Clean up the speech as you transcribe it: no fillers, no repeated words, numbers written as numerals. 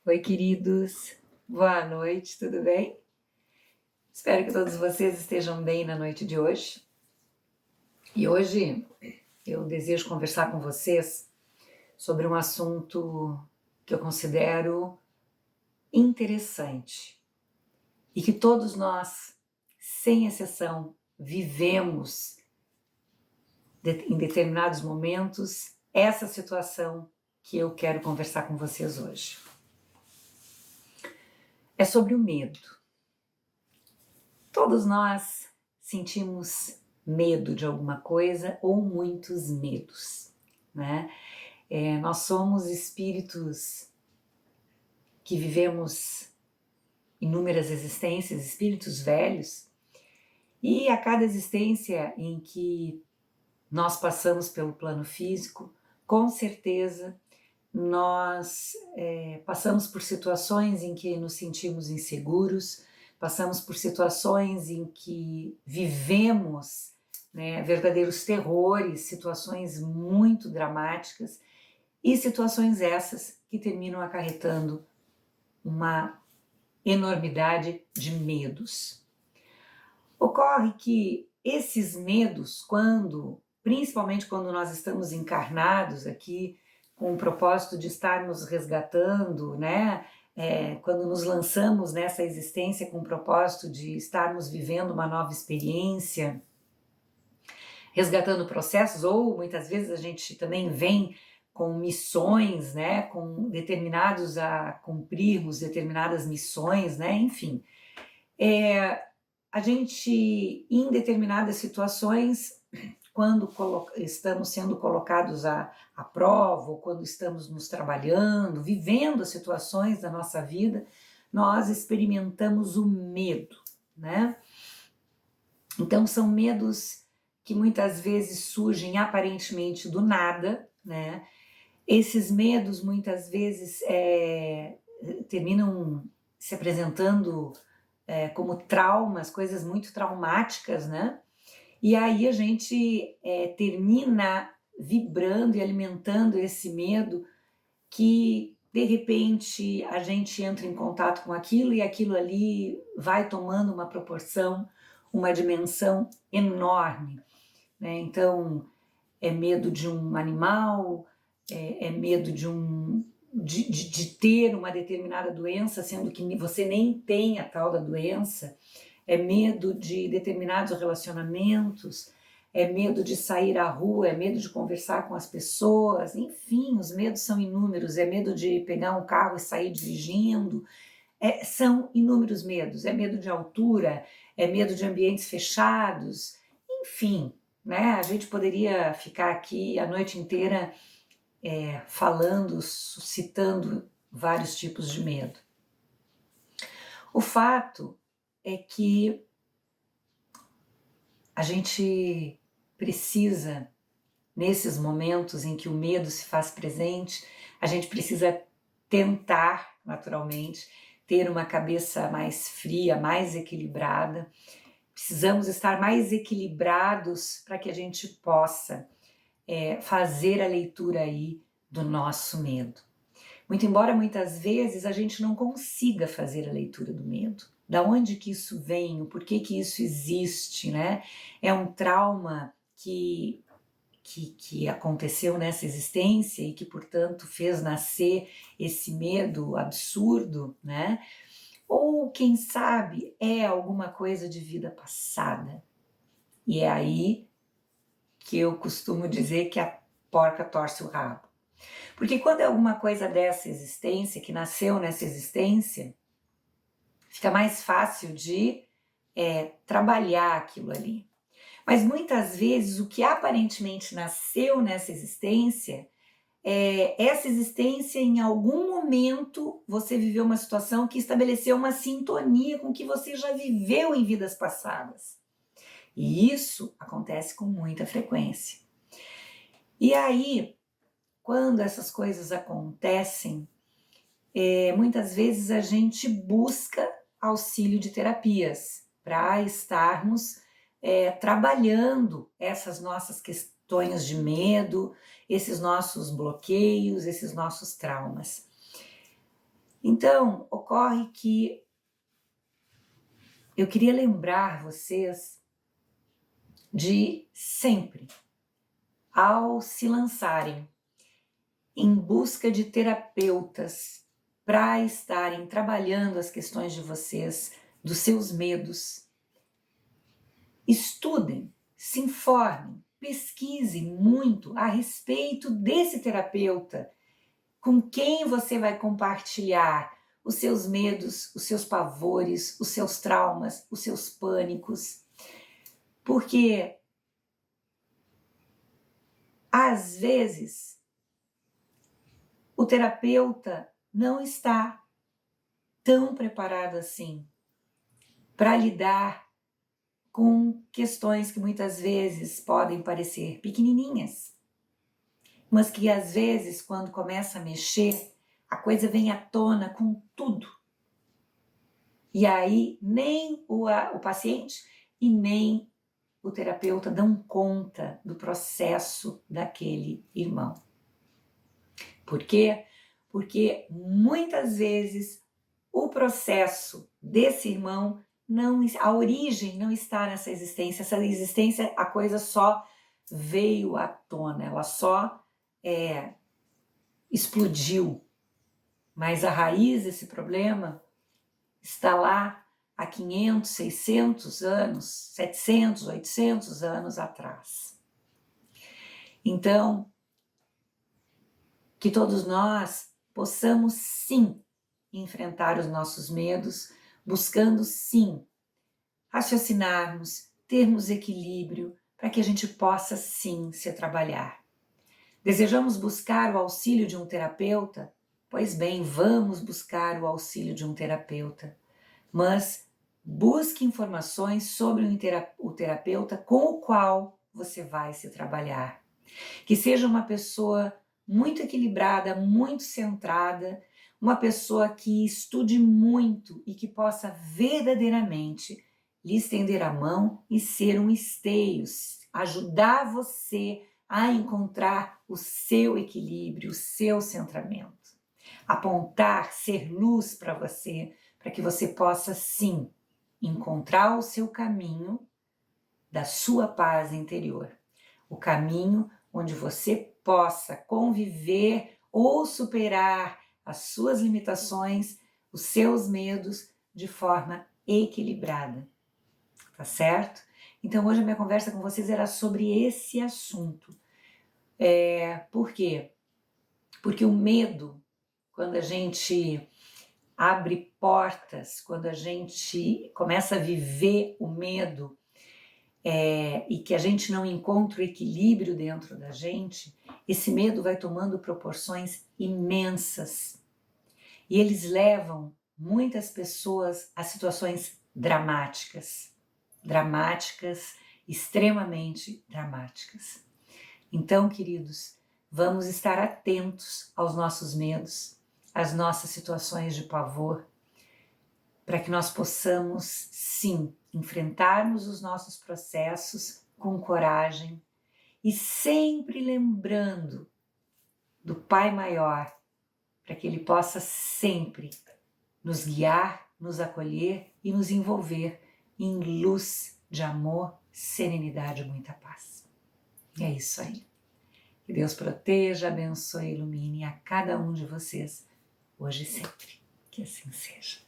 Oi, queridos. Boa noite, tudo bem? Espero que todos vocês estejam bem na noite de hoje. E hoje eu desejo conversar com vocês sobre um assunto que eu considero interessante e que todos nós, sem exceção, vivemos em determinados momentos essa situação que eu quero conversar com vocês hoje. É sobre o medo. Todos nós sentimos medo de alguma coisa ou muitos medos, né? Nós somos espíritos que vivemos inúmeras existências, espíritos velhos, e a cada existência em que nós passamos pelo plano físico, com certeza nós passamos por situações em que nos sentimos inseguros, passamos por situações em que vivemos, né, verdadeiros terrores, situações muito dramáticas e situações essas que terminam acarretando uma enormidade de medos. Ocorre que esses medos, principalmente quando nós estamos encarnados aqui, com o propósito de estarmos resgatando, né? Quando nos lançamos nessa existência com o propósito de estarmos vivendo uma nova experiência, resgatando processos, ou muitas vezes a gente também vem com missões, né? Com determinados a cumprirmos determinadas missões, né? Enfim, a gente, em determinadas situações, quando estamos sendo colocados à prova, ou quando estamos nos trabalhando, vivendo as situações da nossa vida, nós experimentamos o medo, né? Então são medos que muitas vezes surgem aparentemente do nada, né? Esses medos muitas vezes terminam se apresentando como traumas, coisas muito traumáticas, né? E aí a gente termina vibrando e alimentando esse medo que, de repente, a gente entra em contato com aquilo e aquilo ali vai tomando uma proporção, uma dimensão enorme, né? Então, é medo de um animal, é medo de ter uma determinada doença, sendo que você nem tem a tal da doença, é medo de determinados relacionamentos, é medo de sair à rua, é medo de conversar com as pessoas, enfim, os medos são inúmeros, é medo de pegar um carro e sair dirigindo, são inúmeros medos, é medo de altura, é medo de ambientes fechados, enfim, né? A gente poderia ficar aqui a noite inteira falando, suscitando vários tipos de medo. O fato é que a gente precisa, nesses momentos em que o medo se faz presente, a gente precisa tentar, naturalmente, ter uma cabeça mais fria, mais equilibrada. Precisamos estar mais equilibrados para que a gente possa fazer a leitura aí do nosso medo. Muito embora muitas vezes a gente não consiga fazer a leitura do medo. Da onde que isso vem, o porquê que isso existe, né? É um trauma que aconteceu nessa existência e que, portanto, fez nascer esse medo absurdo, né? Ou, quem sabe, é alguma coisa de vida passada. E é aí que eu costumo dizer que a porca torce o rabo. Porque quando é alguma coisa dessa existência, que nasceu nessa existência, fica mais fácil de trabalhar aquilo ali. Mas muitas vezes o que aparentemente nasceu nessa existência, essa existência em algum momento você viveu uma situação que estabeleceu uma sintonia com o que você já viveu em vidas passadas. E isso acontece com muita frequência. E aí, quando essas coisas acontecem, muitas vezes a gente busca auxílio de terapias para estarmos trabalhando essas nossas questões de medo, esses nossos bloqueios, esses nossos traumas. Então, ocorre que eu queria lembrar vocês de sempre, ao se lançarem em busca de terapeutas para estarem trabalhando as questões de vocês, dos seus medos, estudem, se informem, pesquisem muito a respeito desse terapeuta com quem você vai compartilhar os seus medos, os seus pavores, os seus traumas, os seus pânicos. Porque, às vezes, o terapeuta não está tão preparado assim para lidar com questões que muitas vezes podem parecer pequenininhas, mas que às vezes, quando começa a mexer, a coisa vem à tona com tudo. E aí nem o paciente e nem o terapeuta dão conta do processo daquele irmão. Por quê? Porque muitas vezes o processo desse irmão, a origem não está nessa existência. Essa existência, a coisa só veio à tona, ela só explodiu. Mas a raiz desse problema está lá há 500, 600 anos, 700, 800 anos atrás. Então, que todos nós possamos sim enfrentar os nossos medos, buscando sim raciocinarmos, termos equilíbrio, para que a gente possa sim se trabalhar. Desejamos buscar o auxílio de um terapeuta? Pois bem, vamos buscar o auxílio de um terapeuta. Mas busque informações sobre o terapeuta com o qual você vai se trabalhar. Que seja uma pessoa muito equilibrada, muito centrada, uma pessoa que estude muito e que possa verdadeiramente lhe estender a mão e ser um esteio, ajudar você a encontrar o seu equilíbrio, o seu centramento. Apontar, ser luz para você, para que você possa sim encontrar o seu caminho da sua paz interior. O caminho onde você possa conviver ou superar as suas limitações, os seus medos de forma equilibrada. Tá certo? Então hoje a minha conversa com vocês era sobre esse assunto. Por quê? Porque o medo, quando a gente abre portas, quando a gente começa a viver o medo, e que a gente não encontra o equilíbrio dentro da gente, esse medo vai tomando proporções imensas. E eles levam muitas pessoas a situações dramáticas, extremamente dramáticas. Então, queridos, vamos estar atentos aos nossos medos, às nossas situações de pavor, para que nós possamos, sim, enfrentarmos os nossos processos com coragem e sempre lembrando do Pai Maior, para que Ele possa sempre nos guiar, nos acolher e nos envolver em luz de amor, serenidade e muita paz. E é isso aí. Que Deus proteja, abençoe e ilumine a cada um de vocês, hoje e sempre. Que assim seja.